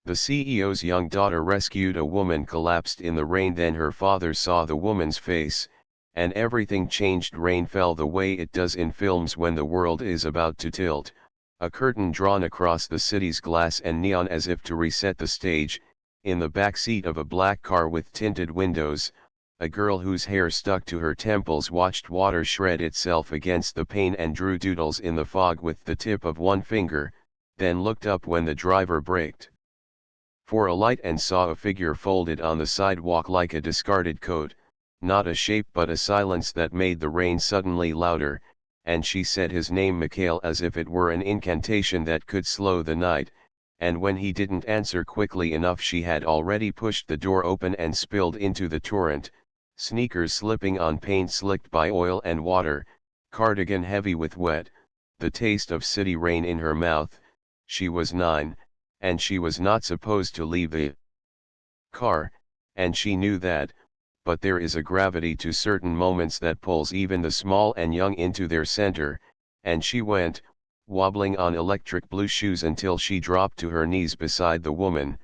The CEO's young daughter rescued a woman collapsed in the rain. Then her father saw the woman's face, and everything changed. Rain fell the way it does in films when the world is about to tilt, a curtain drawn across the city's glass and neon as if to reset the stage. In the back seat of a black car with tinted windows, a girl whose hair stuck to her temples watched water shred itself against the pane and drew doodles in the fog with the tip of one finger, then looked up when the driver braked for a light and saw a figure folded on the sidewalk like a discarded coat, not a shape but a silence that made the rain suddenly louder, and she said his name, Mikhail, as if it were an incantation that could slow the night, and when he didn't answer quickly enough she had already pushed the door open and spilled into the torrent, sneakers slipping on paint slicked by oil and water, cardigan heavy with wet, the taste of city rain in her mouth. She was 9, and she was not supposed to leave the car, and she knew that, but there is a gravity to certain moments that pulls even the small and young into their center, and she went, wobbling on electric blue shoes until she dropped to her knees beside the woman,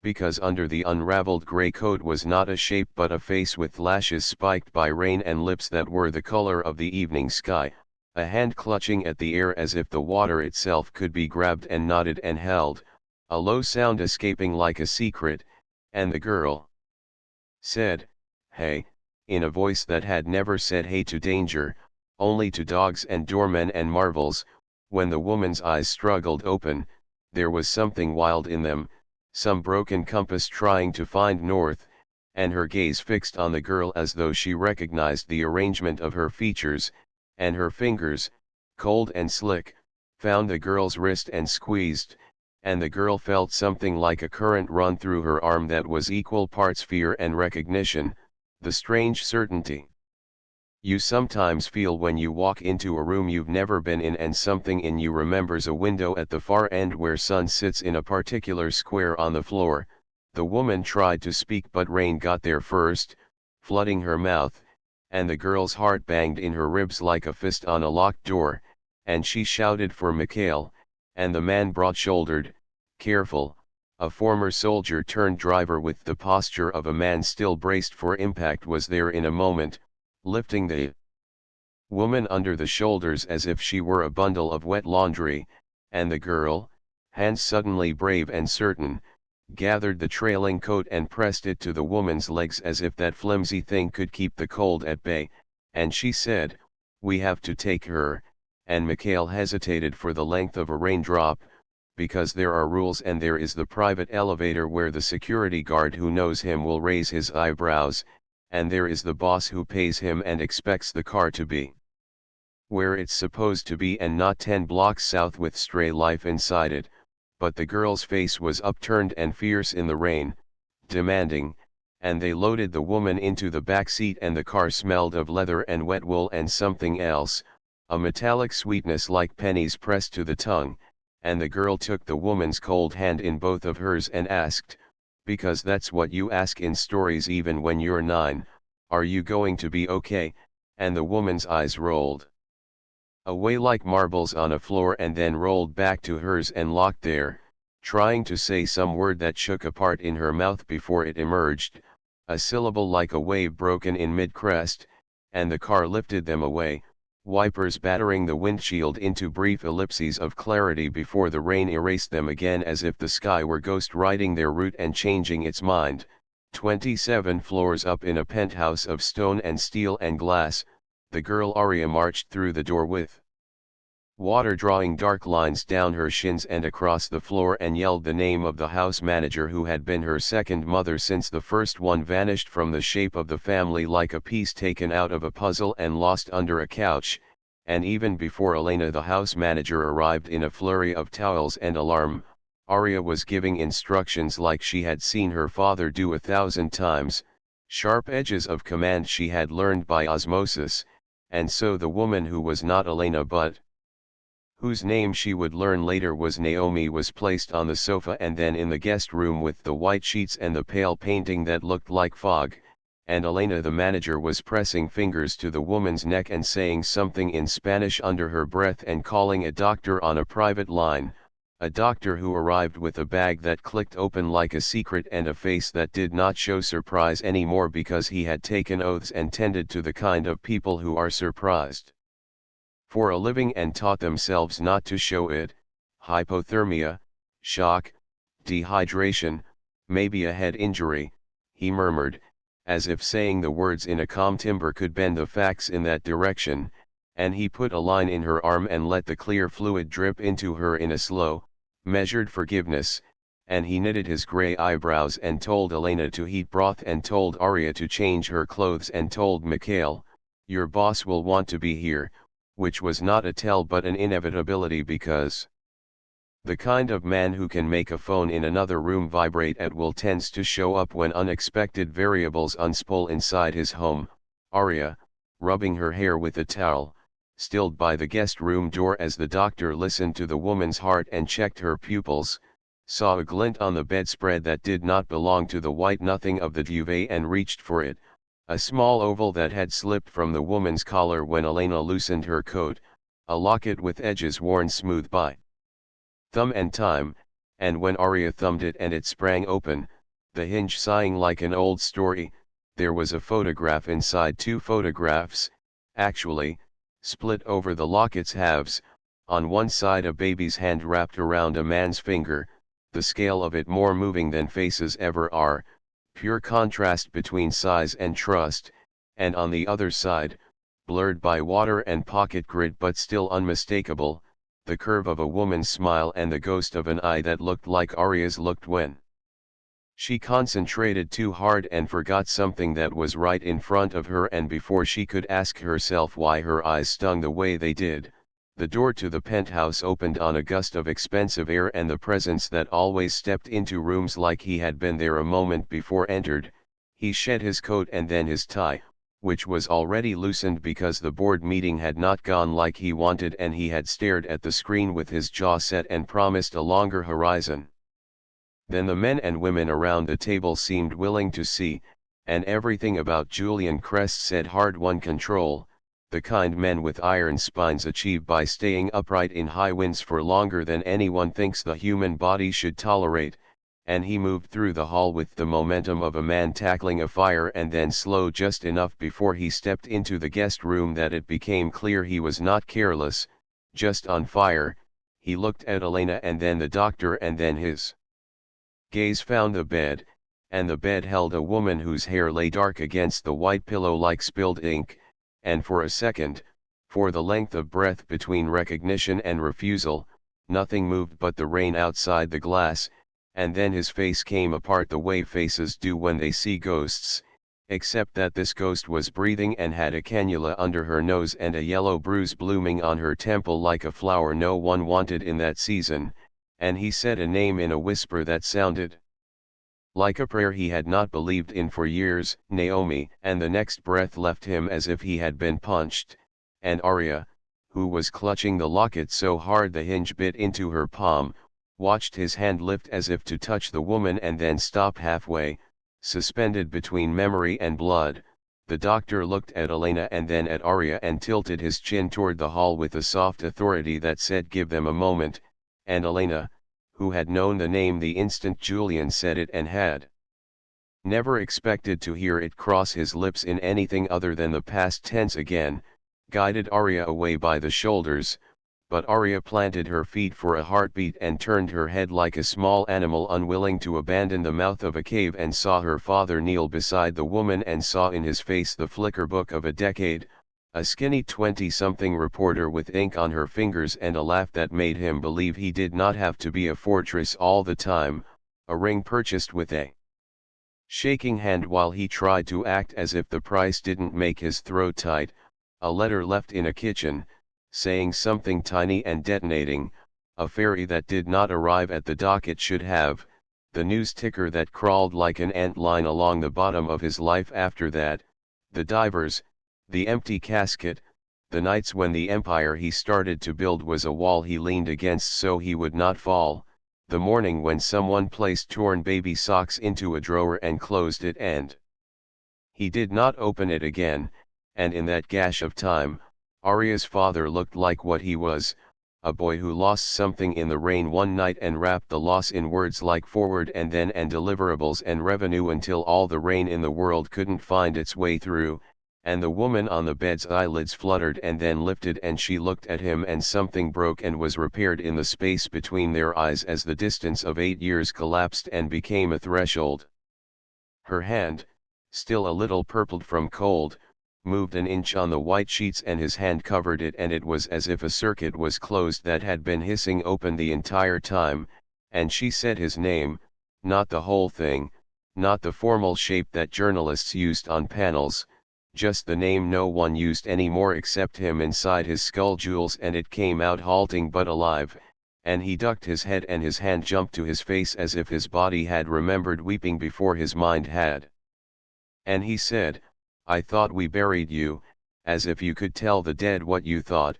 because under the unraveled gray coat was not a shape but a face with lashes spiked by rain and lips that were the color of the evening sky, a hand clutching at the air as if the water itself could be grabbed and knotted and held, a low sound escaping like a secret, and the girl said, "Hey," in a voice that had never said hey to danger, only to dogs and doormen and marvels. When the woman's eyes struggled open, there was something wild in them, some broken compass trying to find north, and her gaze fixed on the girl as though she recognized the arrangement of her features, and her fingers, cold and slick, found the girl's wrist and squeezed, and the girl felt something like a current run through her arm that was equal parts fear and recognition, the strange certainty you sometimes feel when you walk into a room you've never been in and something in you remembers a window at the far end where sun sits in a particular square on the floor. The woman tried to speak but rain got there first, flooding her mouth, and the girl's heart banged in her ribs like a fist on a locked door, and she shouted for Mikhail, and the man broad-shouldered, careful, a former soldier turned driver with the posture of a man still braced for impact was there in a moment, lifting the woman under the shoulders as if she were a bundle of wet laundry, and the girl, hands suddenly brave and certain, gathered the trailing coat and pressed it to the woman's legs as if that flimsy thing could keep the cold at bay, and she said, "We have to take her," and Mikhail hesitated for the length of a raindrop, because there are rules and there is the private elevator where the security guard who knows him will raise his eyebrows, and there is the boss who pays him and expects the car to be where it's supposed to be and not 10 blocks south with stray life inside it, but the girl's face was upturned and fierce in the rain, demanding, and they loaded the woman into the back seat and the car smelled of leather and wet wool and something else, a metallic sweetness like pennies pressed to the tongue, and the girl took the woman's cold hand in both of hers and asked, because that's what you ask in stories even when you're 9, "Are you going to be okay?" And the woman's eyes rolled away like marbles on a floor and then rolled back to hers and locked there, trying to say some word that shook apart in her mouth before it emerged, a syllable like a wave broken in mid-crest, and the car lifted them away, wipers battering the windshield into brief ellipses of clarity before the rain erased them again as if the sky were ghost riding their route and changing its mind. 27 floors up in a penthouse of stone and steel and glass, the girl Arya marched through the door with water drawing dark lines down her shins and across the floor and yelled the name of the house manager who had been her second mother since the first one vanished from the shape of the family like a piece taken out of a puzzle and lost under a couch, and even before Elena the house manager arrived in a flurry of towels and alarm, Arya was giving instructions like she had seen her father do 1,000 times, sharp edges of command she had learned by osmosis, and so the woman who was not Elena but whose name she would learn later was Naomi was placed on the sofa and then in the guest room with the white sheets and the pale painting that looked like fog, and Elena the manager was pressing fingers to the woman's neck and saying something in Spanish under her breath and calling a doctor on a private line, A doctor who arrived with a bag that clicked open like a secret and a face that did not show surprise anymore because he had taken oaths and tended to the kind of people who are surprised for a living and taught themselves not to show it. Hypothermia, shock, dehydration, maybe a head injury, he murmured, as if saying the words in a calm timbre could bend the facts in that direction, and he put a line in her arm and let the clear fluid drip into her in a slow, measured forgiveness, and he knitted his grey eyebrows and told Elena to heat broth and told Arya to change her clothes and told Mikhail, your boss will want to be here, which was not a tell but an inevitability because the kind of man who can make a phone in another room vibrate at will tends to show up when unexpected variables unspool inside his home. Arya, rubbing her hair with a towel, stilled by the guest room door as the doctor listened to the woman's heart and checked her pupils, saw a glint on the bedspread that did not belong to the white nothing of the duvet and reached for it, a small oval that had slipped from the woman's collar when Elena loosened her coat, a locket with edges worn smooth by thumb and time, and when Arya thumbed it and it sprang open, the hinge sighing like an old story, there was a photograph inside two photographs, actually, split over the locket's halves, on one side a baby's hand wrapped around a man's finger, the scale of it more moving than faces ever are, pure contrast between size and trust, and on the other side, blurred by water and pocket grid but still unmistakable, the curve of a woman's smile and the ghost of an eye that looked like Arya's looked when she concentrated too hard and forgot something that was right in front of her, and before she could ask herself why her eyes stung the way they did, the door to the penthouse opened on a gust of expensive air and the presence that always stepped into rooms like he had been there a moment before entered. He shed his coat and then his tie, which was already loosened because the board meeting had not gone like he wanted, and he had stared at the screen with his jaw set and promised a longer horizon than the men and women around the table seemed willing to see, and everything about Julian Crest said hard-won control, the kind men with iron spines achieve by staying upright in high winds for longer than anyone thinks the human body should tolerate, and he moved through the hall with the momentum of a man tackling a fire and then slowed just enough before he stepped into the guest room that it became clear he was not careless, just on fire. He looked at Elena and then the doctor and then his gaze found the bed, and the bed held a woman whose hair lay dark against the white pillow like spilled ink, and for a second, for the length of breath between recognition and refusal, nothing moved but the rain outside the glass. And then his face came apart the way faces do when they see ghosts, except that this ghost was breathing and had a cannula under her nose and a yellow bruise blooming on her temple like a flower no one wanted in that season, and he said a name in a whisper that sounded like a prayer he had not believed in for years, Naomi, and the next breath left him as if he had been punched, and Arya, who was clutching the locket so hard the hinge bit into her palm, watched his hand lift as if to touch the woman and then stop halfway, suspended between memory and blood. The doctor looked at Elena and then at Arya and tilted his chin toward the hall with a soft authority that said give them a moment, and Elena, who had known the name the instant Julian said it and had never expected to hear it cross his lips in anything other than the past tense again, guided Arya away by the shoulders. But Arya planted her feet for a heartbeat and turned her head like a small animal unwilling to abandon the mouth of a cave, and saw her father kneel beside the woman and saw in his face the flicker book of a decade, a skinny 20-something reporter with ink on her fingers and a laugh that made him believe he did not have to be a fortress all the time, a ring purchased with a shaking hand while he tried to act as if the price didn't make his throat tight, a letter left in a kitchen, saying something tiny and detonating, a ferry that did not arrive at the dock it should have, the news ticker that crawled like an ant line along the bottom of his life after that, the divers, the empty casket, the nights when the empire he started to build was a wall he leaned against so he would not fall, the morning when someone placed torn baby socks into a drawer and closed it and he did not open it again, and in that gash of time, Arya's father looked like what he was, a boy who lost something in the rain one night and wrapped the loss in words like forward and then and deliverables and revenue until all the rain in the world couldn't find its way through, and the woman on the bed's eyelids fluttered and then lifted and she looked at him and something broke and was repaired in the space between their eyes as the distance of 8 years collapsed and became a threshold. Her hand, still a little purpled from cold, moved an inch on the white sheets and his hand covered it and it was as if a circuit was closed that had been hissing open the entire time, and she said his name, not the whole thing, not the formal shape that journalists used on panels, just the name no one used anymore except him inside his skull jewels, and it came out halting but alive, and he ducked his head and his hand jumped to his face as if his body had remembered weeping before his mind had. And he said, "I thought we buried you," as if you could tell the dead what you thought,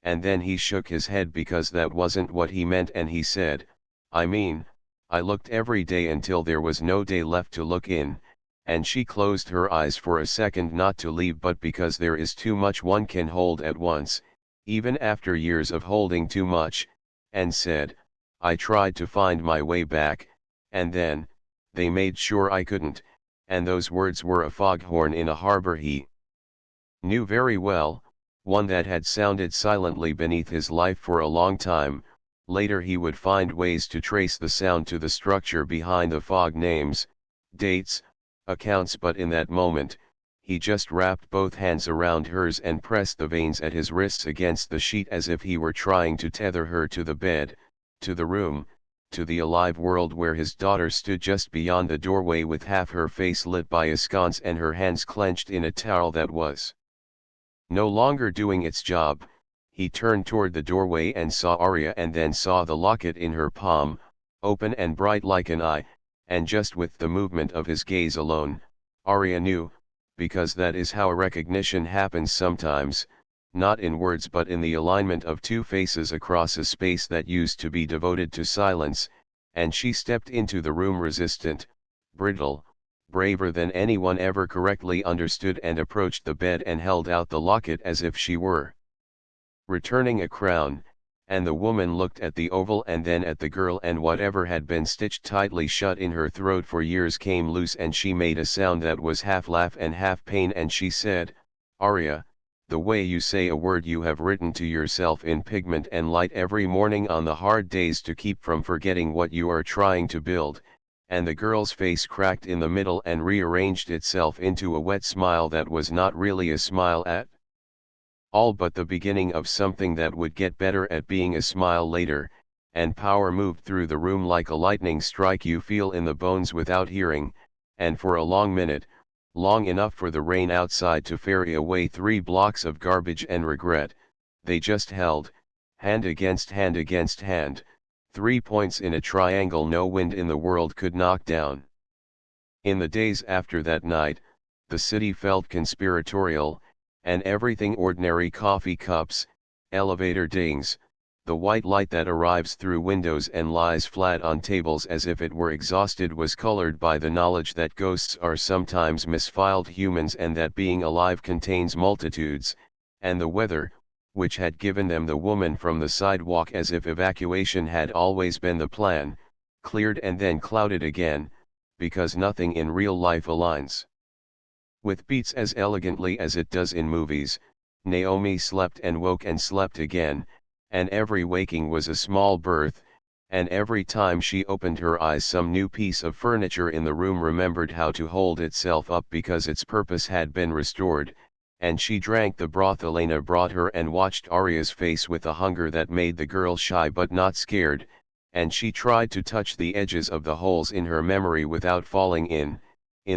and then he shook his head because that wasn't what he meant and he said, "I mean, I looked every day until there was no day left to look in," and she closed her eyes for a second not to leave but because there is too much one can hold at once, even after years of holding too much, and said, "I tried to find my way back, and then, they made sure I couldn't," and those words were a foghorn in a harbor he knew very well, one that had sounded silently beneath his life for a long time. Later he would find ways to trace the sound to the structure behind the fog, names, dates, accounts, but in that moment, he just wrapped both hands around hers and pressed the veins at his wrists against the sheet as if he were trying to tether her to the bed, to the room, to the alive world where his daughter stood just beyond the doorway with half her face lit by a sconce and her hands clenched in a towel that was no longer doing its job. He turned toward the doorway and saw Arya and then saw the locket in her palm, open and bright like an eye, and just with the movement of his gaze alone, Arya knew, because that is how recognition happens sometimes, not in words but in the alignment of two faces across a space that used to be devoted to silence, and she stepped into the room resistant, brittle, braver than anyone ever correctly understood and approached the bed and held out the locket as if she were returning a crown, and the woman looked at the oval and then at the girl and whatever had been stitched tightly shut in her throat for years came loose and she made a sound that was half laugh and half pain and she said, "Arya, the way you say a word you have written to yourself in pigment and light every morning on the hard days to keep from forgetting what you are trying to build," and the girl's face cracked in the middle and rearranged itself into a wet smile that was not really a smile at all but the beginning of something that would get better at being a smile later, and power moved through the room like a lightning strike you feel in the bones without hearing, and for a long minute, long enough for the rain outside to ferry away 3 blocks of garbage and regret, they just held, hand against hand, 3 points in a triangle no wind in the world could knock down. In the days after that night, the city felt conspiratorial, and everything ordinary: coffee cups, elevator dings, the white light that arrives through windows and lies flat on tables as if it were exhausted was colored by the knowledge that ghosts are sometimes misfiled humans and that being alive contains multitudes, and the weather, which had given them the woman from the sidewalk as if evacuation had always been the plan, cleared and then clouded again, because nothing in real life aligns with beats as elegantly as it does in movies. Naomi slept and woke and slept again, and every waking was a small birth, and every time she opened her eyes some new piece of furniture in the room remembered how to hold itself up because its purpose had been restored, and she drank the broth Elena brought her and watched Arya's face with a hunger that made the girl shy but not scared, and she tried to touch the edges of the holes in her memory without falling in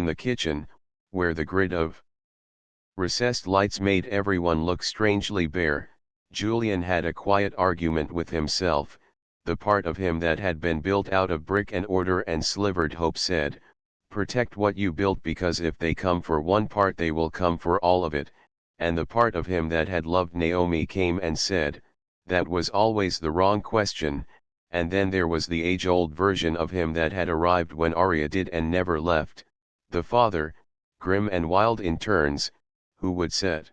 the kitchen, where the grid of recessed lights made everyone look strangely bare. Julian had a quiet argument with himself. The part of him that had been built out of brick and order and slivered hope said, "Protect what you built because if they come for one part they will come for all of it," and the part of him that had loved Naomi came and said, "That was always the wrong question," and then there was the age-old version of him that had arrived when Arya did and never left, the father, grim and wild in turns, who would set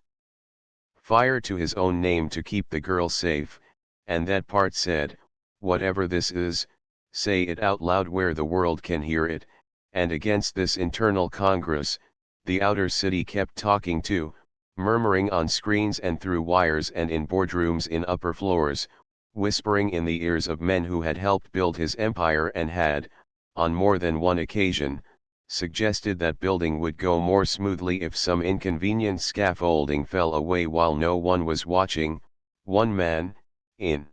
fire to his own name to keep the girl safe, and that part said, "Whatever this is, say it out loud where the world can hear it," and against this internal congress, the outer city kept talking too, murmuring on screens and through wires and in boardrooms in upper floors, whispering in the ears of men who had helped build his empire and had, on more than one occasion, suggested that building would go more smoothly if some inconvenient scaffolding fell away while no one was watching. One man, in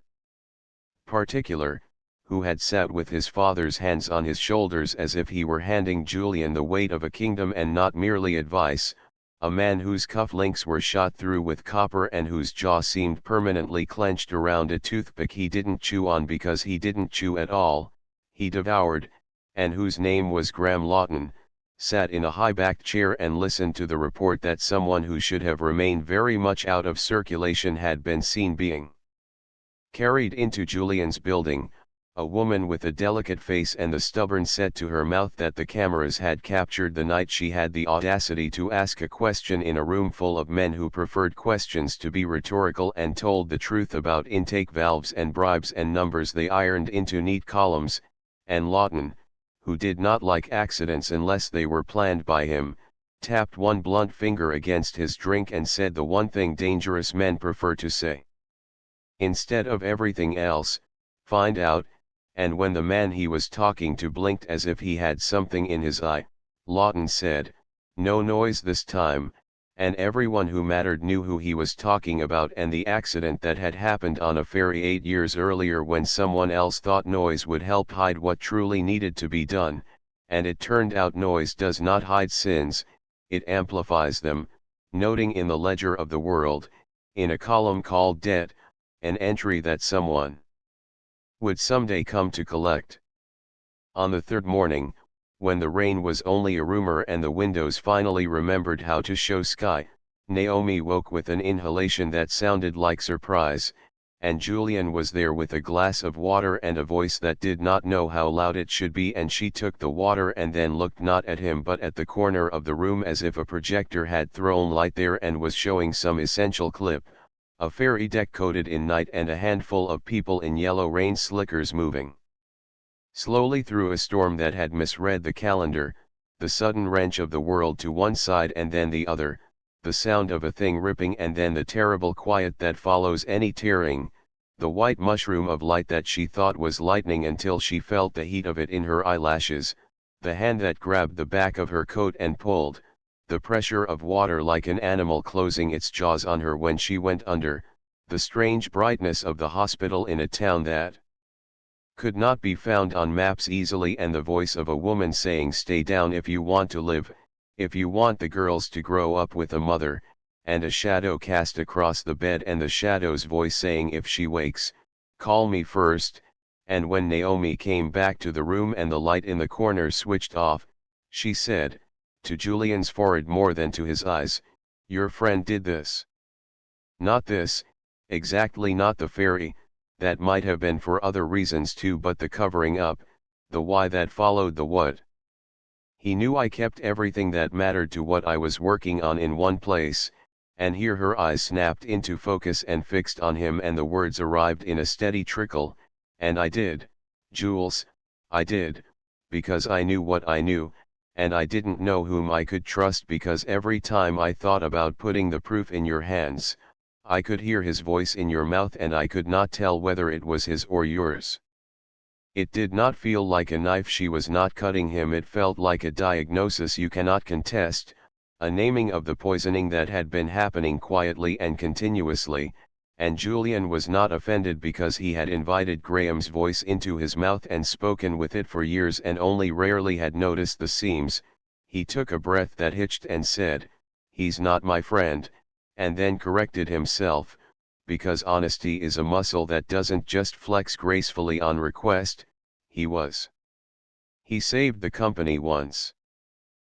particular, who had sat with his father's hands on his shoulders as if he were handing Julian the weight of a kingdom and not merely advice, a man whose cufflinks were shot through with copper and whose jaw seemed permanently clenched around a toothpick he didn't chew on because he didn't chew at all, he devoured, and whose name was Graham Lawton, sat in a high-backed chair and listened to the report that someone who should have remained very much out of circulation had been seen being carried into Julian's building, a woman with a delicate face and the stubborn set to her mouth that the cameras had captured the night she had the audacity to ask a question in a room full of men who preferred questions to be rhetorical and told the truth about intake valves and bribes and numbers they ironed into neat columns, and Lawton, who did not like accidents unless they were planned by him, tapped one blunt finger against his drink and said the one thing dangerous men prefer to say. Instead of everything else, find out. And when the man he was talking to blinked as if he had something in his eye, Lawton said, "No noise this time," and everyone who mattered knew who he was talking about and the accident that had happened on a ferry 8 years earlier when someone else thought noise would help hide what truly needed to be done, and it turned out noise does not hide sins, it amplifies them, noting in the ledger of the world, in a column called debt, an entry that someone would someday come to collect. On the third morning, when the rain was only a rumor and the windows finally remembered how to show sky, Naomi woke with an inhalation that sounded like surprise, and Julian was there with a glass of water and a voice that did not know how loud it should be, and she took the water and then looked not at him but at the corner of the room as if a projector had thrown light there and was showing some essential clip. A ferry deck coated in night and a handful of people in yellow rain slickers moving slowly through a storm that had misread the calendar, the sudden wrench of the world to one side and then the other, the sound of a thing ripping and then the terrible quiet that follows any tearing, the white mushroom of light that she thought was lightning until she felt the heat of it in her eyelashes, the hand that grabbed the back of her coat and pulled, the pressure of water like an animal closing its jaws on her when she went under, the strange brightness of the hospital in a town that could not be found on maps easily, and the voice of a woman saying, "Stay down if you want to live, if you want the girls to grow up with a mother," and a shadow cast across the bed and the shadow's voice saying, "If she wakes, call me first." And when Naomi came back to the room and the light in the corner switched off, she said, to Julian's forehead more than to his eyes, "Your friend did this." Not this, exactly not the ferry, that might have been for other reasons too, but the covering up, the why that followed the what. He knew I kept everything that mattered to what I was working on in one place, and here her eyes snapped into focus and fixed on him and the words arrived in a steady trickle, "And I did, Jules, I did, because I knew what I knew, and I didn't know whom I could trust because every time I thought about putting the proof in your hands, I could hear his voice in your mouth and I could not tell whether it was his or yours." It did not feel like a knife she was not cutting him, it felt like a diagnosis you cannot contest, a naming of the poisoning that had been happening quietly and continuously, and Julian was not offended because he had invited Graham's voice into his mouth and spoken with it for years and only rarely had noticed the seams. He took a breath that hitched and said, "He's not my friend," and then corrected himself, because honesty is a muscle that doesn't just flex gracefully on request. He was. He saved the company once.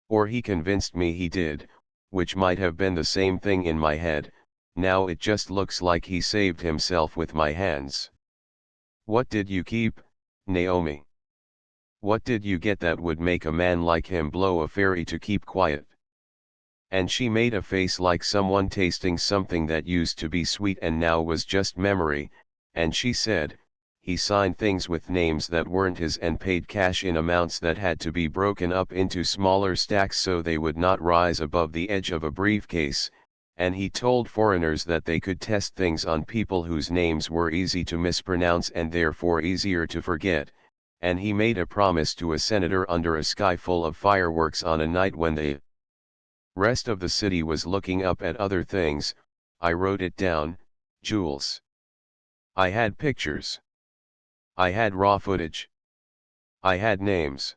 Or he convinced me he did, which might have been the same thing in my head. Now it just looks like he saved himself with my hands. What did you keep, Naomi? What did you get that would make a man like him blow a ferry to keep quiet? And she made a face like someone tasting something that used to be sweet and now was just memory, and she said, he signed things with names that weren't his and paid cash in amounts that had to be broken up into smaller stacks so they would not rise above the edge of a briefcase, and he told foreigners that they could test things on people whose names were easy to mispronounce and therefore easier to forget, and he made a promise to a senator under a sky full of fireworks on a night when the rest of the city was looking up at other things. I wrote it down, Jules. I had pictures. I had raw footage. I had names.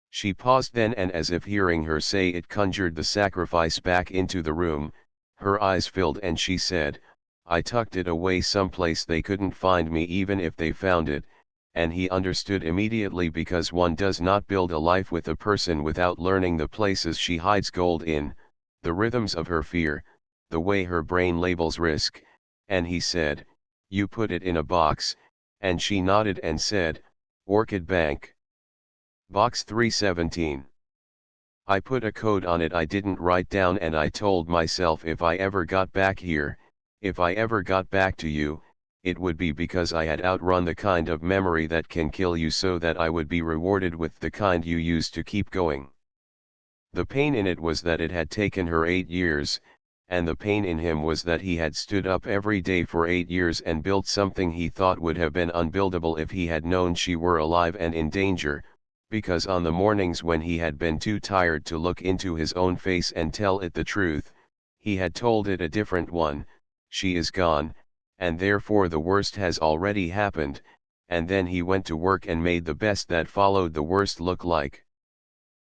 She paused then, and as if hearing her say it conjured the sacrifice back into the room, her eyes filled and she said, I tucked it away someplace they couldn't find me even if they found it, and he understood immediately because one does not build a life with a person without learning the places she hides gold in, the rhythms of her fear, the way her brain labels risk, and he said, you put it in a box, and she nodded and said, Orchid Bank. Box 317. I put a code on it I didn't write down, and I told myself if I ever got back here, if I ever got back to you, it would be because I had outrun the kind of memory that can kill you so that I would be rewarded with the kind you use to keep going. The pain in it was that it had taken her 8 years, and the pain in him was that he had stood up every day for 8 years and built something he thought would have been unbuildable if he had known she were alive and in danger, because on the mornings when he had been too tired to look into his own face and tell it the truth, he had told it a different one, she is gone, and therefore the worst has already happened, and then he went to work and made the best that followed the worst look like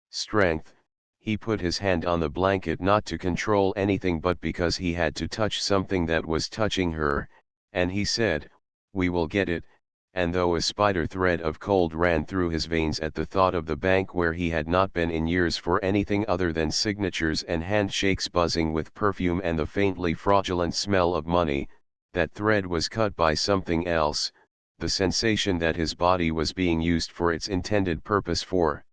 strength. He put his hand on the blanket not to control anything but because he had to touch something that was touching her, and he said, we will get it, and though a spider thread of cold ran through his veins at the thought of the bank where he had not been in years for anything other than signatures and handshakes buzzing with perfume and the faintly fraudulent smell of money, that thread was cut by something else, the sensation that his body was being used for its intended purpose for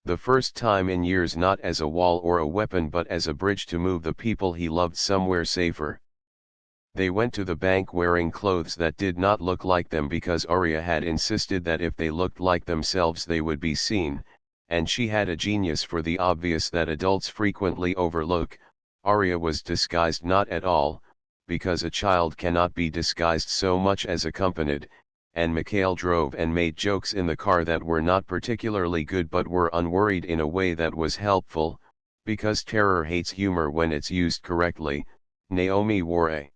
the first time in years, not as a wall or a weapon but as a bridge to move the people he loved somewhere safer. They went to the bank wearing clothes that did not look like them because Arya had insisted that if they looked like themselves they would be seen, and she had a genius for the obvious that adults frequently overlook. Arya was disguised not at all, because a child cannot be disguised so much as accompanied, and Mikhail drove and made jokes in the car that were not particularly good but were unworried in a way that was helpful, because terror hates humor when it's used correctly. Naomi wore a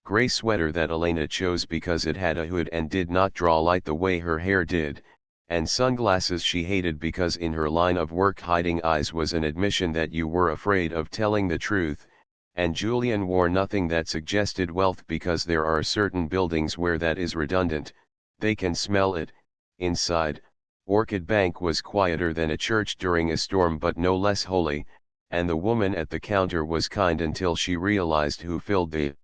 gray sweater that Elena chose because it had a hood and did not draw light the way her hair did, and sunglasses she hated because in her line of work hiding eyes was an admission that you were afraid of telling the truth. And Julian wore nothing that suggested wealth because there are certain buildings where that is redundant, they can smell it. Inside, Orchid Bank was quieter than a church during a storm but no less holy, and the woman at the counter was kind until she realized who filled the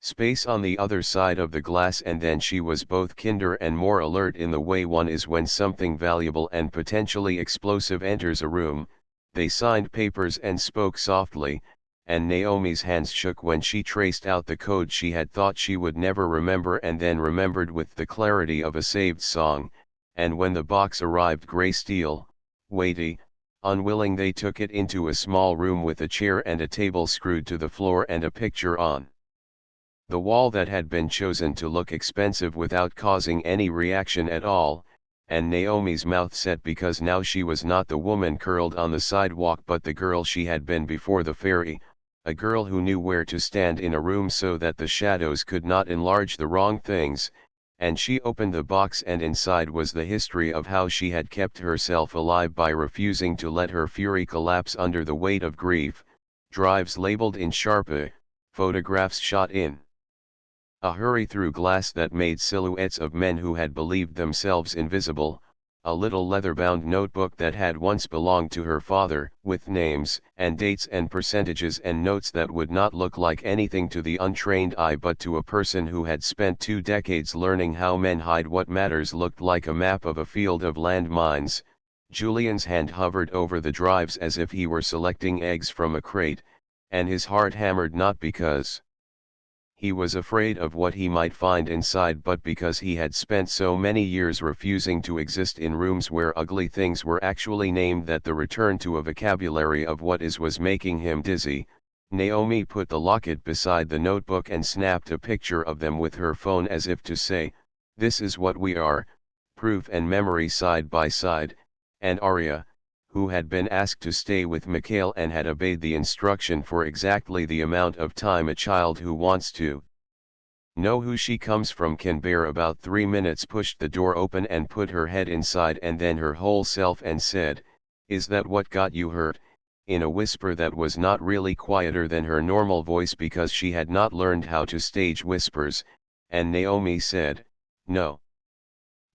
space on the other side of the glass, and then she was both kinder and more alert in the way one is when something valuable and potentially explosive enters a room. They signed papers and spoke softly, and Naomi's hands shook when she traced out the code she had thought she would never remember and then remembered with the clarity of a saved song, and when the box arrived gray steel, weighty, unwilling, they took it into a small room with a chair and a table screwed to the floor and a picture on the wall that had been chosen to look expensive without causing any reaction at all, and Naomi's mouth set because now she was not the woman curled on the sidewalk but the girl she had been before the ferry, a girl who knew where to stand in a room so that the shadows could not enlarge the wrong things, and she opened the box and inside was the history of how she had kept herself alive by refusing to let her fury collapse under the weight of grief, drives labeled in Sharpie, photographs shot in a hurry through glass that made silhouettes of men who had believed themselves invisible, a little leather-bound notebook that had once belonged to her father, with names and dates and percentages and notes that would not look like anything to the untrained eye but to a person who had spent 2 decades learning how men hide what matters looked like a map of a field of landmines. Julian's hand hovered over the drives as if he were selecting eggs from a crate, and his heart hammered not because He was afraid of what he might find inside, but because he had spent so many years refusing to exist in rooms where ugly things were actually named, that the return to a vocabulary of what is was making him dizzy. Naomi put the locket beside the notebook and snapped a picture of them with her phone as if to say, "This is what we are, proof and memory side by side." And Arya, who had been asked to stay with Mikhail and had obeyed the instruction for exactly the amount of time a child who wants to know who she comes from can bear, about 3 minutes, pushed the door open and put her head inside and then her whole self and said, "Is that what got you hurt?" in a whisper that was not really quieter than her normal voice because she had not learned how to stage whispers, and Naomi said, "No.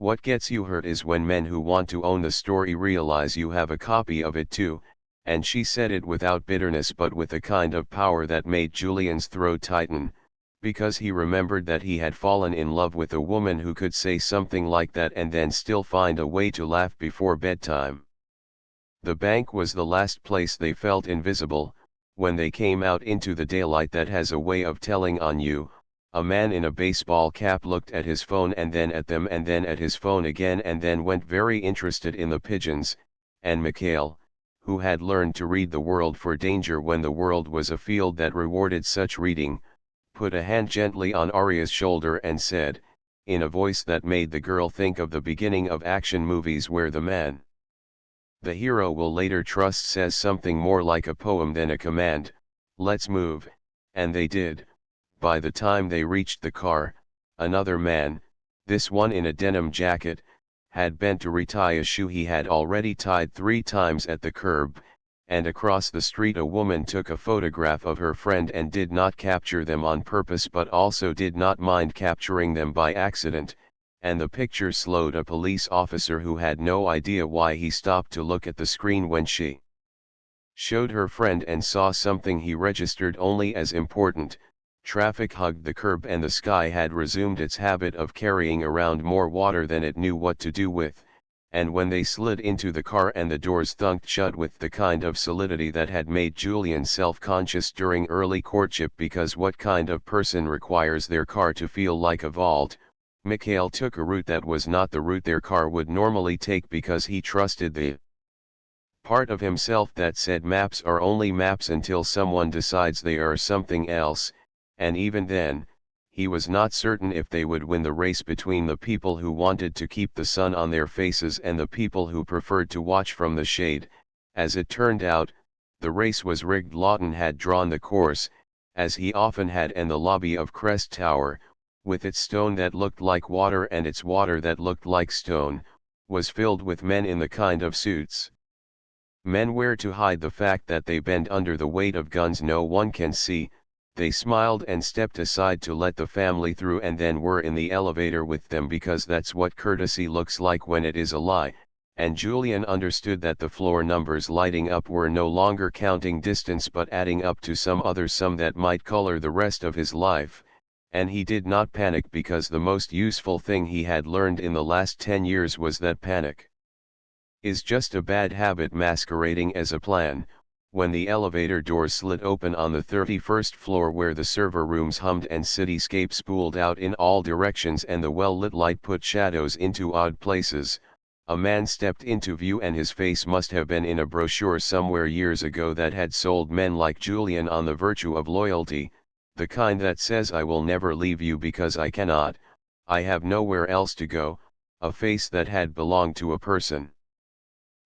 What gets you hurt is when men who want to own the story realize you have a copy of it too," and she said it without bitterness but with a kind of power that made Julian's throat tighten, because he remembered that he had fallen in love with a woman who could say something like that and then still find a way to laugh before bedtime. The bank was the last place they felt invisible. When they came out into the daylight that has a way of telling on you, a man in a baseball cap looked at his phone and then at them and then at his phone again and then went very interested in the pigeons, and Mikhail, who had learned to read the world for danger when the world was a field that rewarded such reading, put a hand gently on Arya's shoulder and said, in a voice that made the girl think of the beginning of action movies where the man the hero will later trust says something more like a poem than a command, "Let's move," and they did. By the time they reached the car, another man, this one in a denim jacket, had bent to retie a shoe he had already tied 3 times at the curb, and across the street a woman took a photograph of her friend and did not capture them on purpose but also did not mind capturing them by accident, and the picture slowed a police officer who had no idea why he stopped to look at the screen when she showed her friend and saw something he registered only as important. Traffic hugged the curb and the sky had resumed its habit of carrying around more water than it knew what to do with, and when they slid into the car and the doors thunked shut with the kind of solidity that had made Julian self-conscious during early courtship, because what kind of person requires their car to feel like a vault, Mikhail took a route that was not the route their car would normally take because he trusted the part of himself that said maps are only maps until someone decides they are something else. And even then, he was not certain if they would win the race between the people who wanted to keep the sun on their faces and the people who preferred to watch from the shade. As it turned out, the race was rigged. Lawton had drawn the course, as he often had, and the lobby of Crest Tower, with its stone that looked like water and its water that looked like stone, was filled with men in the kind of suits men wear to hide the fact that they bend under the weight of guns no one can see. They smiled and stepped aside to let the family through and then were in the elevator with them because that's what courtesy looks like when it is a lie, and Julian understood that the floor numbers lighting up were no longer counting distance but adding up to some other sum that might color the rest of his life, and he did not panic because the most useful thing he had learned in the last 10 years was that panic is just a bad habit masquerading as a plan. When the elevator doors slid open on the 31st floor where the server rooms hummed and cityscape spooled out in all directions and the well-lit light put shadows into odd places, a man stepped into view, and his face must have been in a brochure somewhere years ago that had sold men like Julian on the virtue of loyalty, the kind that says I will never leave you because I cannot, I have nowhere else to go, a face that had belonged to a person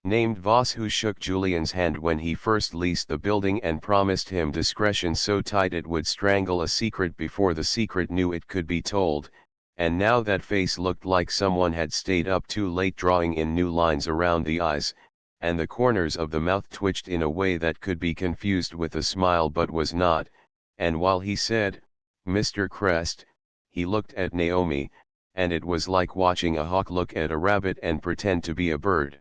named Voss, who shook Julian's hand when he first leased the building and promised him discretion so tight it would strangle a secret before the secret knew it could be told, and now that face looked like someone had stayed up too late drawing in new lines around the eyes, and the corners of the mouth twitched in a way that could be confused with a smile but was not, and while he said, "Mr. Crest," he looked at Naomi, and it was like watching a hawk look at a rabbit and pretend to be a bird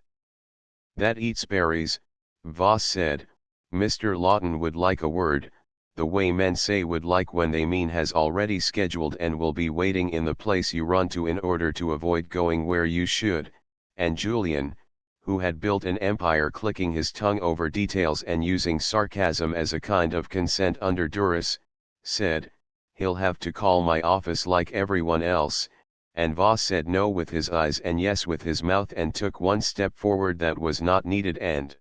that eats berries. Voss said, "Mr. Lawton would like a word, the way men say would like when they mean has already scheduled and will be waiting in the place you run to in order to avoid going where you should," and Julian, who had built an empire clicking his tongue over details and using sarcasm as a kind of consent under duress, said, he'll have to call my office like everyone else, and Voss said no with his eyes and yes with his mouth and took one step forward that was not needed and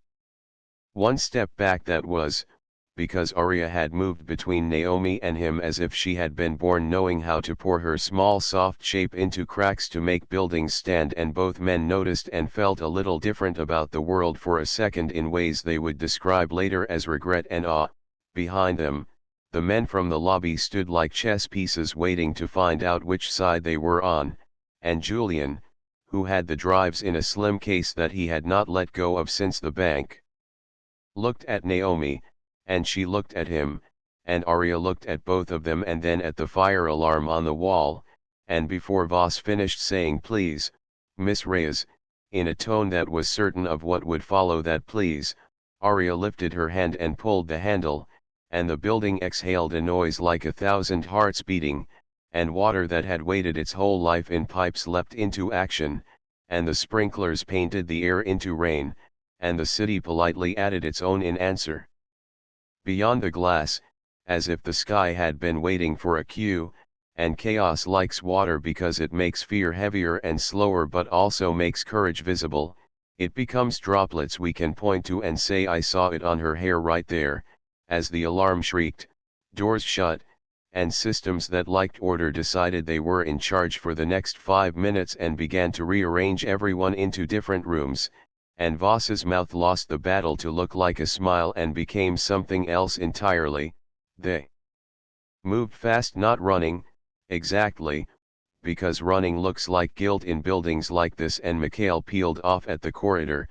one step back that was, because Arya had moved between Naomi and him as if she had been born knowing how to pour her small soft shape into cracks to make buildings stand, and both men noticed and felt a little different about the world for a second in ways they would describe later as regret and awe. Behind them, the men from the lobby stood like chess pieces waiting to find out which side they were on, and Julian, who had the drives in a slim case that he had not let go of since the bank, looked at Naomi, and she looked at him, and Arya looked at both of them and then at the fire alarm on the wall, and before Voss finished saying please, Miss Reyes, in a tone that was certain of what would follow that please, Arya lifted her hand and pulled the handle, and the building exhaled a noise like 1,000 hearts beating, and water that had waited its whole life in pipes leapt into action, and the sprinklers painted the air into rain, and the city politely added its own in answer. Beyond the glass, as if the sky had been waiting for a cue, and chaos likes water because it makes fear heavier and slower but also makes courage visible, it becomes droplets we can point to and say I saw it on her hair right there, as the alarm shrieked, doors shut, and systems that liked order decided they were in charge for the next 5 minutes and began to rearrange everyone into different rooms, and Voss's mouth lost the battle to look like a smile and became something else entirely. They moved fast, not running, exactly, because running looks like guilt in buildings like this, and Mikhail peeled off at the corridor,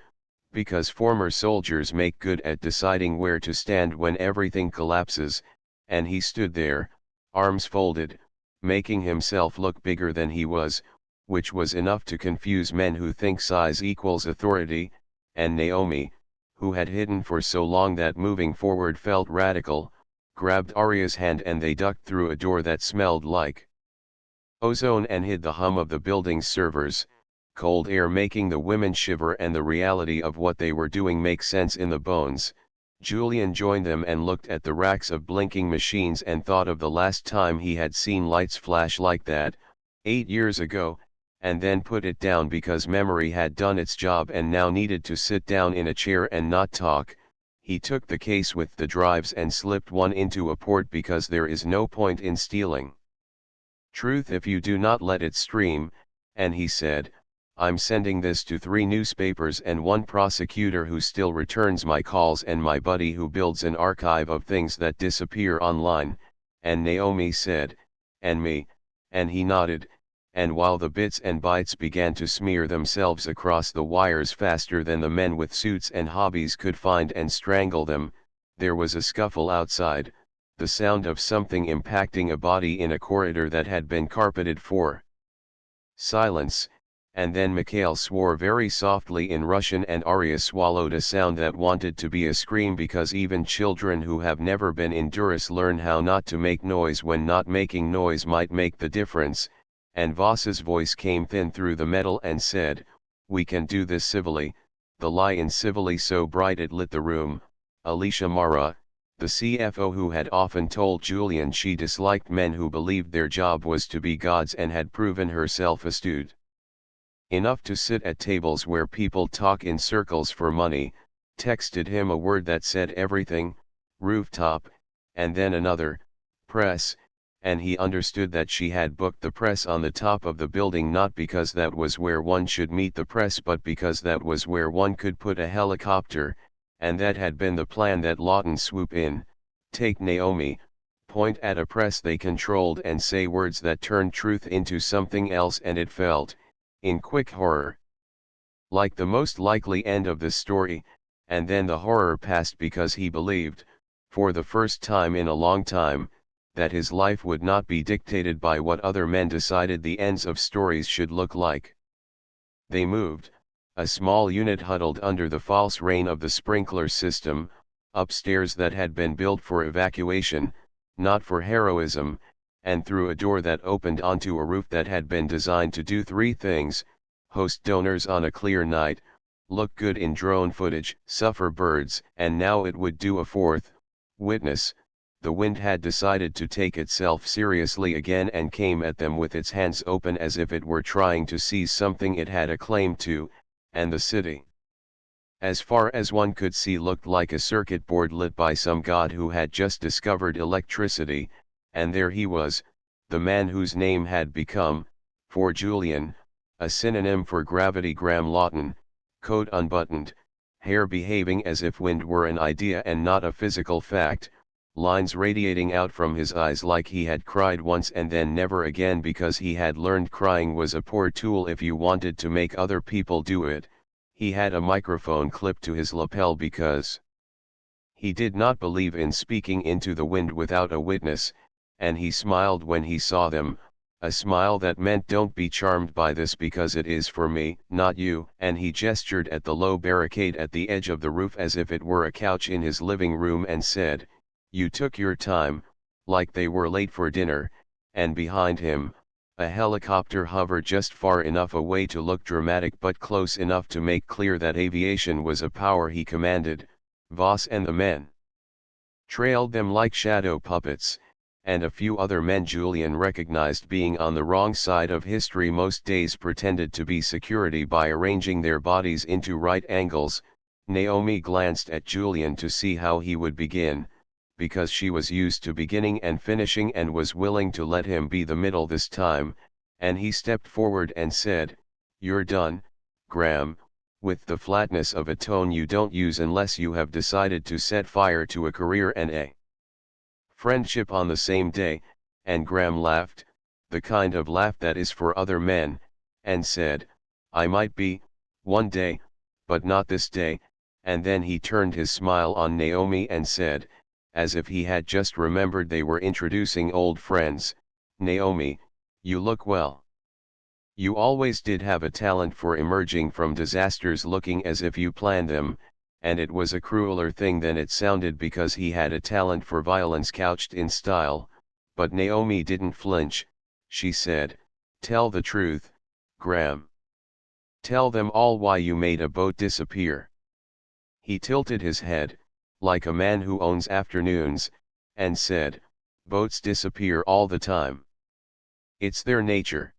because former soldiers make good at deciding where to stand when everything collapses, and he stood there, arms folded, making himself look bigger than he was, which was enough to confuse men who think size equals authority, and Naomi, who had hidden for so long that moving forward felt radical, grabbed Arya's hand and they ducked through a door that smelled like ozone and hid the hum of the building's servers, cold air making the women shiver and the reality of what they were doing make sense in the bones. Julian joined them and looked at the racks of blinking machines and thought of the last time he had seen lights flash like that, 8 years ago, and then put it down because memory had done its job and now needed to sit down in a chair and not talk. He took the case with the drives and slipped one into a port because there is no point in stealing truth if you do not let it stream, and he said, I'm sending this to 3 newspapers and 1 prosecutor who still returns my calls and my buddy who builds an archive of things that disappear online, and Naomi said, and me, and he nodded, and while the bits and bytes began to smear themselves across the wires faster than the men with suits and hobbies could find and strangle them, there was a scuffle outside, the sound of something impacting a body in a corridor that had been carpeted for. Silence, and then Mikhail swore very softly in Russian and Arya swallowed a sound that wanted to be a scream because even children who have never been indoors learn how not to make noise when not making noise might make the difference, and Voss's voice came thin through the metal and said, we can do this civilly, the lie in civilly so bright it lit the room. Alicia Mara, the CFO who had often told Julian she disliked men who believed their job was to be gods and had proven herself astute enough to sit at tables where people talk in circles for money, texted him a word that said everything, rooftop, and then another, press, and he understood that she had booked the press on the top of the building not because that was where one should meet the press but because that was where one could put a helicopter, and that had been the plan that Lawton swoop in, take Naomi, point at a press they controlled and say words that turned truth into something else, and it felt, in quick horror, like the most likely end of the story, and then the horror passed because he believed, for the first time in a long time, that his life would not be dictated by what other men decided the ends of stories should look like. They moved, a small unit huddled under the false rain of the sprinkler system, upstairs that had been built for evacuation, not for heroism, and through a door that opened onto a roof that had been designed to do 3 things, host donors on a clear night, look good in drone footage, suffer birds, and now it would do a 4th, witness, the wind had decided to take itself seriously again and came at them with its hands open as if it were trying to seize something it had a claim to, and the city, as far as one could see, looked like a circuit board lit by some god who had just discovered electricity, and there he was, the man whose name had become, for Julian, a synonym for gravity. Graham Lawton, coat unbuttoned, hair behaving as if wind were an idea and not a physical fact, lines radiating out from his eyes like he had cried once and then never again because he had learned crying was a poor tool if you wanted to make other people do it. He had a microphone clipped to his lapel because he did not believe in speaking into the wind without a witness, and he smiled when he saw them, a smile that meant don't be charmed by this because it is for me, not you, and he gestured at the low barricade at the edge of the roof as if it were a couch in his living room and said, "You took your time," like they were late for dinner, and behind him, a helicopter hovered just far enough away to look dramatic but close enough to make clear that aviation was a power he commanded. Voss and the men trailed them like shadow puppets, and a few other men Julian recognized being on the wrong side of history most days pretended to be security by arranging their bodies into right angles. Naomi glanced at Julian to see how he would begin, because she was used to beginning and finishing and was willing to let him be the middle this time, and he stepped forward and said, "You're done, Graham," with the flatness of a tone you don't use unless you have decided to set fire to a career and a friendship on the same day, and Graham laughed, the kind of laugh that is for other men, and said, "I might be, one day, but not this day," and then he turned his smile on Naomi and said, as if he had just remembered they were introducing old friends, "Naomi, you look well. You always did have a talent for emerging from disasters looking as if you planned them," and it was a crueler thing than it sounded because he had a talent for violence couched in style, but Naomi didn't flinch. She said, "Tell the truth, Graham. Tell them all why you made a boat disappear." He tilted his head, like a man who owns afternoons, and said, "Boats disappear all the time. It's their nature.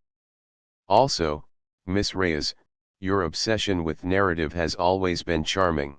Also, Miss Reyes, your obsession with narrative has always been charming."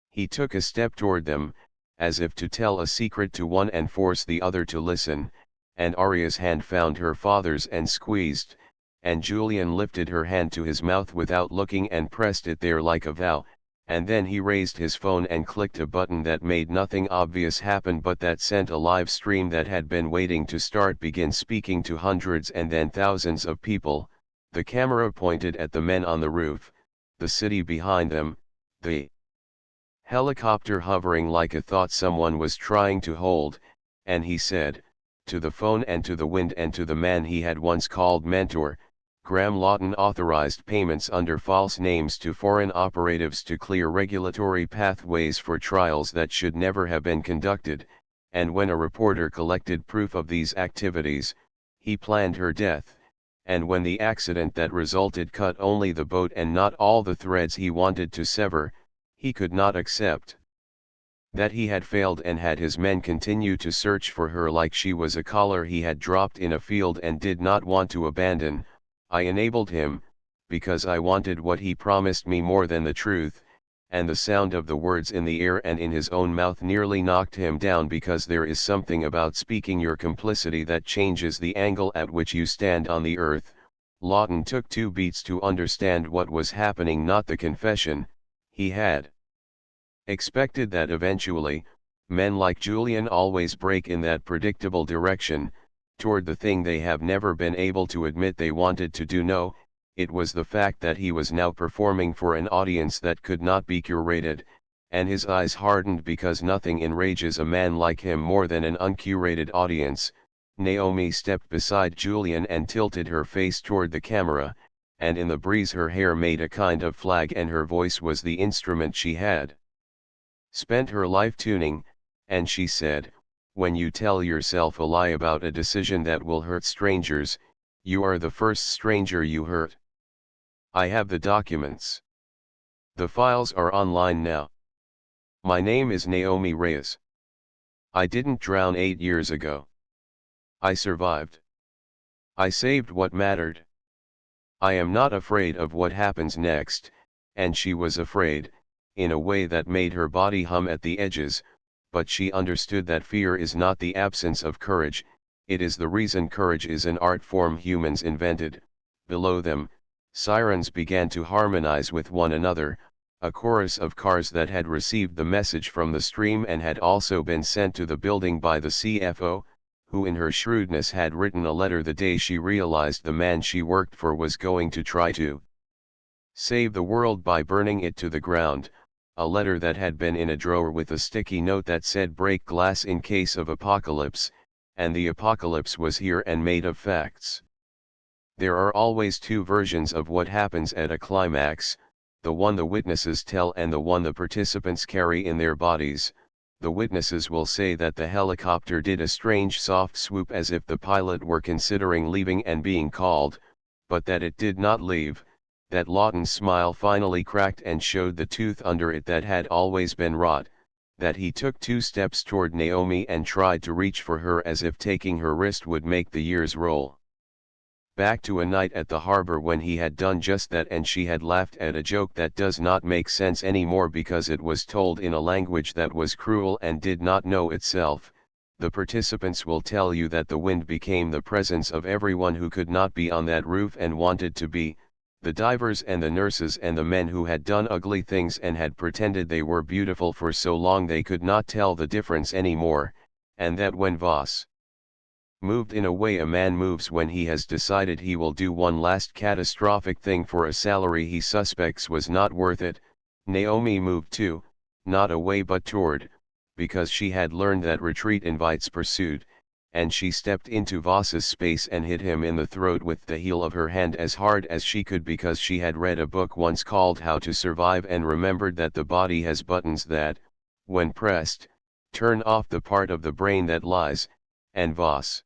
He took a step toward them, as if to tell a secret to one and force the other to listen, and Arya's hand found her father's and squeezed, and Julian lifted her hand to his mouth without looking and pressed it there like a vow, and then he raised his phone and clicked a button that made nothing obvious happen but that sent a live stream that had been waiting to start begin speaking to hundreds and then thousands of people. The camera pointed at the men on the roof, the city behind them, the helicopter hovering like a thought someone was trying to hold, and he said, to the phone and to the wind and to the man he had once called mentor, Graham Lawton authorized payments under false names to foreign operatives to clear regulatory pathways for trials that should never have been conducted, and when a reporter collected proof of these activities, he planned her death, and when the accident that resulted cut only the boat and not all the threads he wanted to sever, he could not accept that he had failed and had his men continue to search for her like she was a collar he had dropped in a field and did not want to abandon. I enabled him, because I wanted what he promised me more than the truth, and the sound of the words in the air and in his own mouth nearly knocked him down because there is something about speaking your complicity that changes the angle at which you stand on the earth. Lawton took 2 beats to understand what was happening, not the confession. He had expected that eventually, men like Julian always break in that predictable direction, toward the thing they have never been able to admit they wanted to do. No, it was the fact that he was now performing for an audience that could not be curated, and his eyes hardened because nothing enrages a man like him more than an uncurated audience. Naomi stepped beside Julian and tilted her face toward the camera, and in the breeze her hair made a kind of flag and her voice was the instrument she had spent her life tuning, and she said, "When you tell yourself a lie about a decision that will hurt strangers, you are the first stranger you hurt. I have the documents. The files are online now. My name is Naomi Reyes. I didn't drown 8 years ago. I survived. I saved what mattered. I am not afraid of what happens next, and she was afraid, in a way that made her body hum at the edges, but she understood that fear is not the absence of courage, it is the reason courage is an art form humans invented. Below them, sirens began to harmonize with one another, a chorus of cars that had received the message from the stream and had also been sent to the building by the CFO, who in her shrewdness had written a letter the day she realized the man she worked for was going to try to save the world by burning it to the ground, a letter that had been in a drawer with a sticky note that said break glass in case of apocalypse, and the apocalypse was here and made of facts. There are always two versions of what happens at a climax, the one the witnesses tell and the one the participants carry in their bodies. The witnesses will say that the helicopter did a strange soft swoop as if the pilot were considering leaving and being called, but that it did not leave, that Lawton's smile finally cracked and showed the tooth under it that had always been rot, that he took 2 steps toward Naomi and tried to reach for her as if taking her wrist would make the years roll back to a night at the harbor when he had done just that, and she had laughed at a joke that does not make sense anymore because it was told in a language that was cruel and did not know itself. The participants will tell you that the wind became the presence of everyone who could not be on that roof and wanted to be, the divers and the nurses and the men who had done ugly things and had pretended they were beautiful for so long they could not tell the difference anymore, and that when Voss moved in a way a man moves when he has decided he will do one last catastrophic thing for a salary he suspects was not worth it, Naomi moved too, not away but toward, because she had learned that retreat invites pursuit, and she stepped into Voss's space and hit him in the throat with the heel of her hand as hard as she could because she had read a book once called How to Survive and remembered that the body has buttons that, when pressed, turn off the part of the brain that lies, and Voss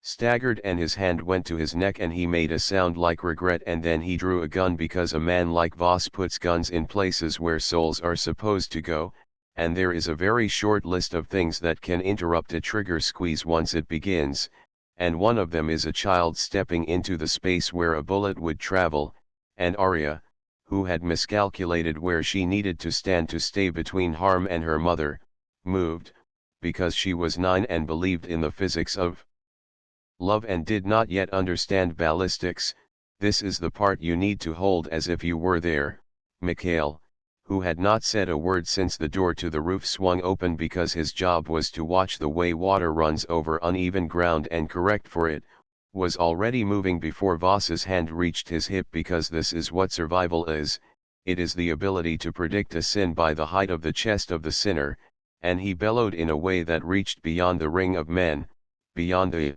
staggered and his hand went to his neck and he made a sound like regret, and then he drew a gun because a man like Voss puts guns in places where souls are supposed to go, and there is a very short list of things that can interrupt a trigger squeeze once it begins, and one of them is a child stepping into the space where a bullet would travel, and Arya, who had miscalculated where she needed to stand to stay between harm and her mother, moved, because she was 9 and believed in the physics of love and did not yet understand ballistics. This is the part you need to hold as if you were there. Mikhail, who had not said a word since the door to the roof swung open because his job was to watch the way water runs over uneven ground and correct for it, was already moving before Voss's hand reached his hip because this is what survival is, it is the ability to predict a sin by the height of the chest of the sinner, and he bellowed in a way that reached beyond the ring of men, beyond the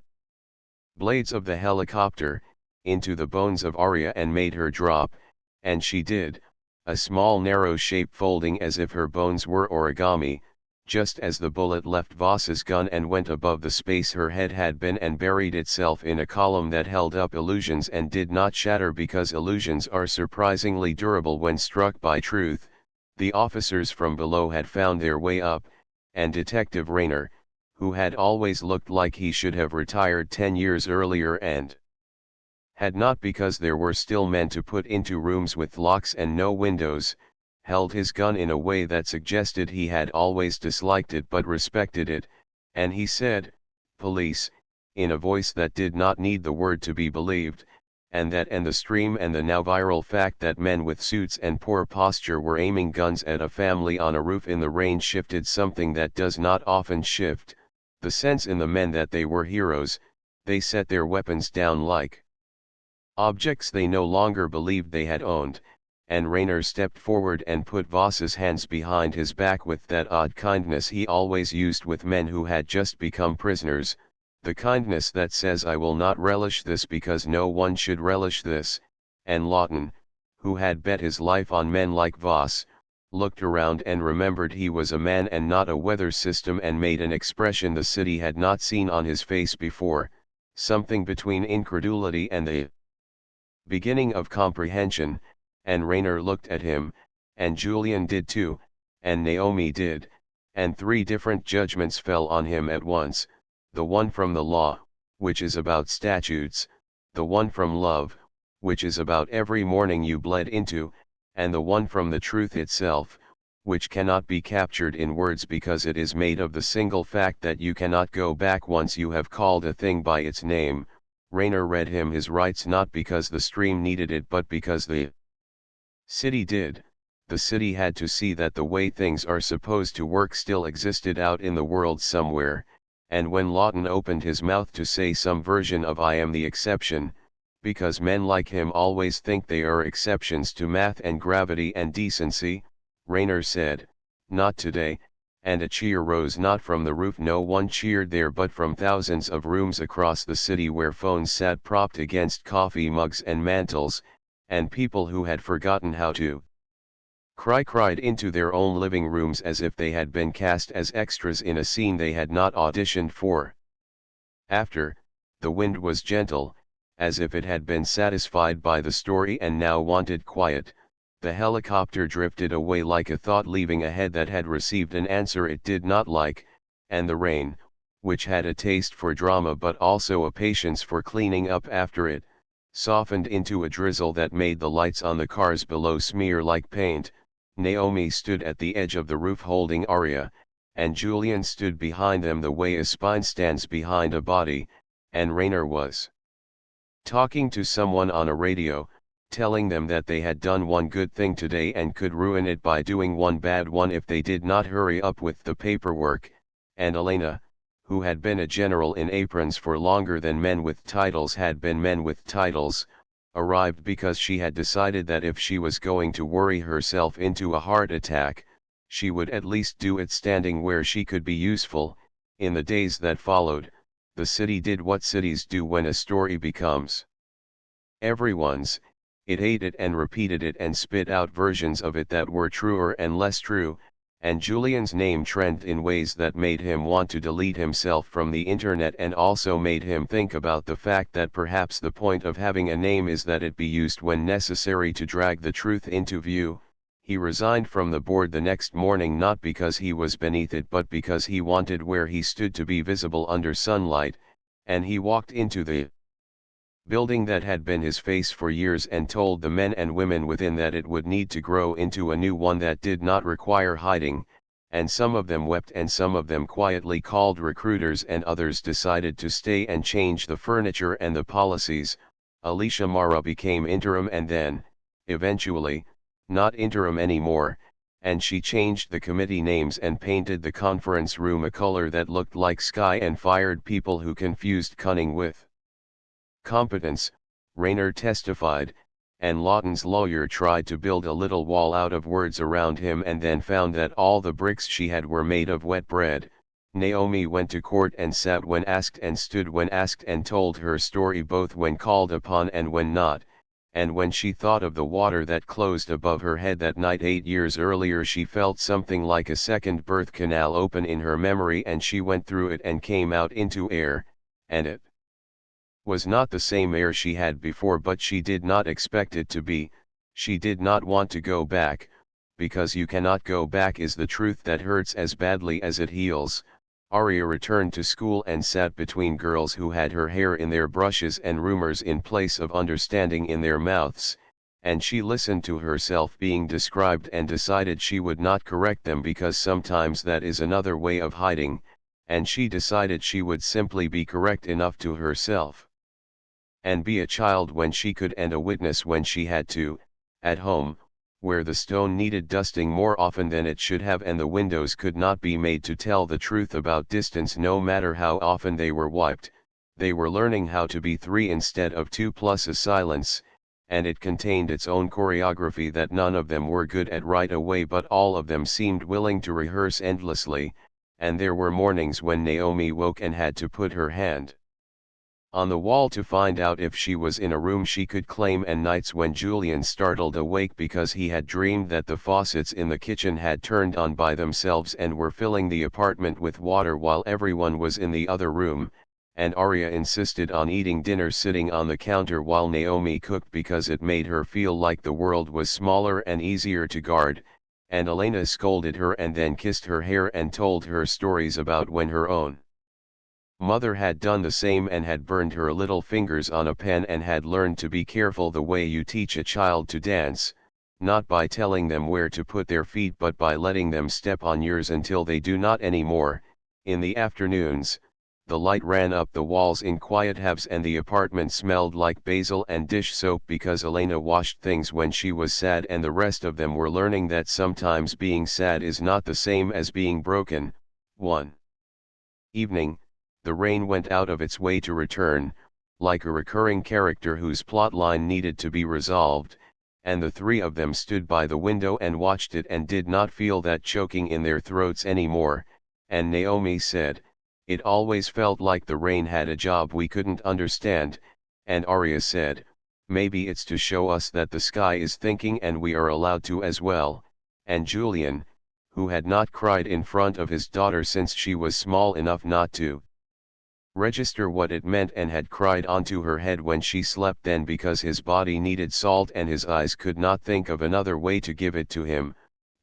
blades of the helicopter, into the bones of Arya and made her drop, and she did, a small narrow shape folding as if her bones were origami, just as the bullet left Voss's gun and went above the space her head had been and buried itself in a column that held up illusions and did not shatter because illusions are surprisingly durable when struck by truth. The officers from below had found their way up, and Detective Rayner, who had always looked like he should have retired 10 years earlier and had not because there were still men to put into rooms with locks and no windows, held his gun in a way that suggested he had always disliked it but respected it, and he said, "Police," in a voice that did not need the word to be believed, and that and the stream and the now viral fact that men with suits and poor posture were aiming guns at a family on a roof in the rain shifted something that does not often shift, the sense in the men that they were heroes. They set their weapons down like objects they no longer believed they had owned, and Rayner stepped forward and put Voss's hands behind his back with that odd kindness he always used with men who had just become prisoners, the kindness that says I will not relish this because no one should relish this, and Lawton, who had bet his life on men like Voss, looked around and remembered he was a man and not a weather system and made an expression the city had not seen on his face before, something between incredulity and the beginning of comprehension, and Rayner looked at him, and Julian did too, and Naomi did, and 3 different judgments fell on him at once, the one from the law, which is about statutes, the one from love, which is about every morning you bled into, and the one from the truth itself, which cannot be captured in words because it is made of the single fact that you cannot go back once you have called a thing by its name. Rainer read him his rights not because the stream needed it but because the city did. The city had to see that the way things are supposed to work still existed out in the world somewhere, and when Lawton opened his mouth to say some version of I am the exception, because men like him always think they are exceptions to math and gravity and decency, Rainer said, "Not today," and a cheer rose not from the roof. No one cheered there but from thousands of rooms across the city where phones sat propped against coffee mugs and mantels, and people who had forgotten how to cry cried into their own living rooms as if they had been cast as extras in a scene they had not auditioned for. After, the wind was gentle, as if it had been satisfied by the story and now wanted quiet. The helicopter drifted away like a thought leaving a head that had received an answer it did not like, and the rain, which had a taste for drama but also a patience for cleaning up after it, softened into a drizzle that made the lights on the cars below smear like paint. Naomi stood at the edge of the roof holding Arya, and Julian stood behind them the way a spine stands behind a body, and Rainer was talking to someone on a radio, telling them that they had done one good thing today and could ruin it by doing one bad one if they did not hurry up with the paperwork, and Elena, who had been a general in aprons for longer than men with titles had been men with titles, arrived because she had decided that if she was going to worry herself into a heart attack, she would at least do it standing where she could be useful. In the days that followed, the city did what cities do when a story becomes everyone's. It ate it and repeated it and spit out versions of it that were truer and less true, and Julian's name trended in ways that made him want to delete himself from the internet and also made him think about the fact that perhaps the point of having a name is that it be used when necessary to drag the truth into view. He resigned from the board the next morning not because he was beneath it but because he wanted where he stood to be visible under sunlight, and he walked into the building that had been his face for years and told the men and women within that it would need to grow into a new one that did not require hiding, and some of them wept and some of them quietly called recruiters and others decided to stay and change the furniture and the policies. Alicia Mara became interim and then, eventually, not interim anymore, and she changed the committee names and painted the conference room a color that looked like sky and fired people who confused cunning with competence. Rainer testified, and Lawton's lawyer tried to build a little wall out of words around him and then found that all the bricks she had were made of wet bread. Naomi went to court and sat when asked and stood when asked and told her story both when called upon and when not, and when she thought of the water that closed above her head that night 8 years earlier she felt something like a second birth canal open in her memory and she went through it and came out into air, and it was not the same air she had before but she did not expect it to be. She did not want to go back, because you cannot go back is the truth that hurts as badly as it heals. Arya returned to school and sat between girls who had her hair in their brushes and rumors in place of understanding in their mouths, and she listened to herself being described and decided she would not correct them because sometimes that is another way of hiding, and she decided she would simply be correct enough to herself and be a child when she could and a witness when she had to, at home, where the stone needed dusting more often than it should have and the windows could not be made to tell the truth about distance no matter how often they were wiped. They were learning how to be 3 instead of 2 plus a silence, and it contained its own choreography that none of them were good at right away but all of them seemed willing to rehearse endlessly, and there were mornings when Naomi woke and had to put her hand on the wall to find out if she was in a room she could claim and nights when Julian startled awake because he had dreamed that the faucets in the kitchen had turned on by themselves and were filling the apartment with water while everyone was in the other room, and Arya insisted on eating dinner sitting on the counter while Naomi cooked because it made her feel like the world was smaller and easier to guard, and Elena scolded her and then kissed her hair and told her stories about when her own mother had done the same and had burned her little fingers on a pen and had learned to be careful the way you teach a child to dance, not by telling them where to put their feet but by letting them step on yours until they do not anymore. In the afternoons, the light ran up the walls in quiet halves and the apartment smelled like basil and dish soap because Elena washed things when she was sad and the rest of them were learning that sometimes being sad is not the same as being broken. One evening, the rain went out of its way to return, like a recurring character whose plotline needed to be resolved, and the three of them stood by the window and watched it and did not feel that choking in their throats anymore, and Naomi said, "It always felt like the rain had a job we couldn't understand," and Arya said, "Maybe it's to show us that the sky is thinking and we are allowed to as well," and Julian, who had not cried in front of his daughter since she was small enough not to register what it meant and had cried onto her head when she slept then because his body needed salt and his eyes could not think of another way to give it to him,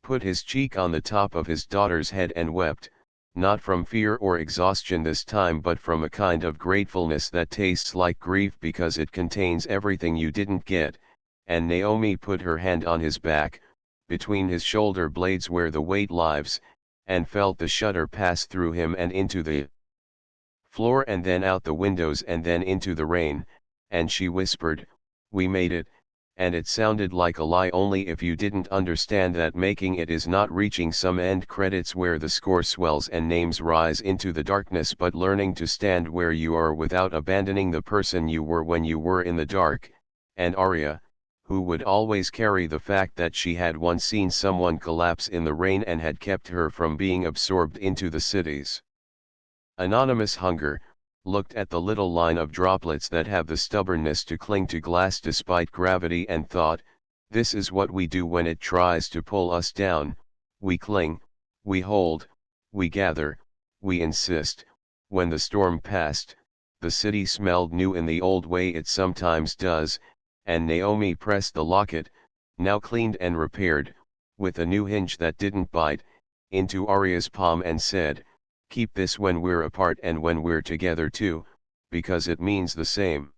put his cheek on the top of his daughter's head and wept, not from fear or exhaustion this time but from a kind of gratefulness that tastes like grief because it contains everything you didn't get, and Naomi put her hand on his back, between his shoulder blades where the weight lives, and felt the shudder pass through him and into the floor and then out the windows and then into the rain, and she whispered, "We made it," and it sounded like a lie only if you didn't understand that making it is not reaching some end credits where the score swells and names rise into the darkness but learning to stand where you are without abandoning the person you were when you were in the dark, and Arya, who would always carry the fact that she had once seen someone collapse in the rain and had kept her from being absorbed into the city's anonymous hunger, looked at the little line of droplets that have the stubbornness to cling to glass despite gravity and thought, this is what we do when it tries to pull us down, we cling, we hold, we gather, we insist. When the storm passed, the city smelled new in the old way it sometimes does, and Naomi pressed the locket, now cleaned and repaired, with a new hinge that didn't bite, into Arya's palm and said, "Keep this when we're apart and when we're together too, because it means the same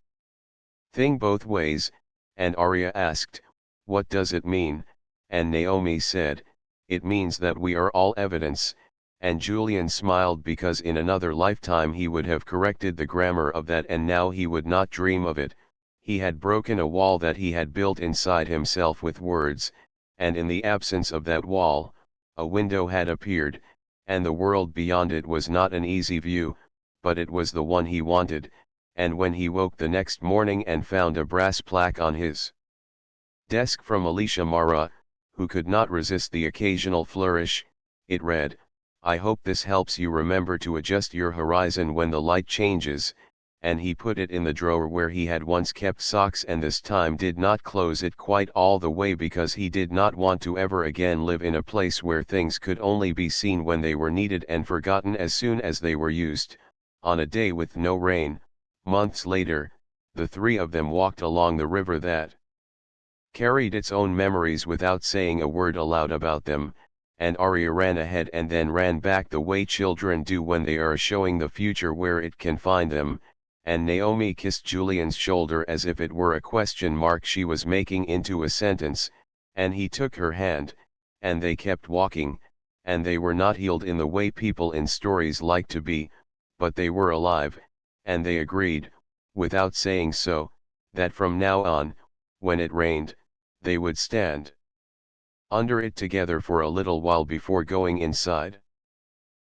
thing both ways," and Arya asked, "What does it mean?" and Naomi said, "It means that we are all evidence," and Julian smiled because in another lifetime he would have corrected the grammar of that and now he would not dream of it. He had broken a wall that he had built inside himself with words, and in the absence of that wall, a window had appeared, and the world beyond it was not an easy view, but it was the one he wanted, and when he woke the next morning and found a brass plaque on his desk from Alicia Mara, who could not resist the occasional flourish, it read, "I hope this helps you remember to adjust your horizon when the light changes," and he put it in the drawer where he had once kept socks and this time did not close it quite all the way because he did not want to ever again live in a place where things could only be seen when they were needed and forgotten as soon as they were used. On a day with no rain, months later, the three of them walked along the river that carried its own memories without saying a word aloud about them, and Arya ran ahead and then ran back the way children do when they are showing the future where it can find them, and Naomi kissed Julian's shoulder as if it were a question mark she was making into a sentence, and he took her hand, and they kept walking, and they were not healed in the way people in stories like to be, but they were alive, and they agreed, without saying so, that from now on, when it rained, they would stand under it together for a little while before going inside.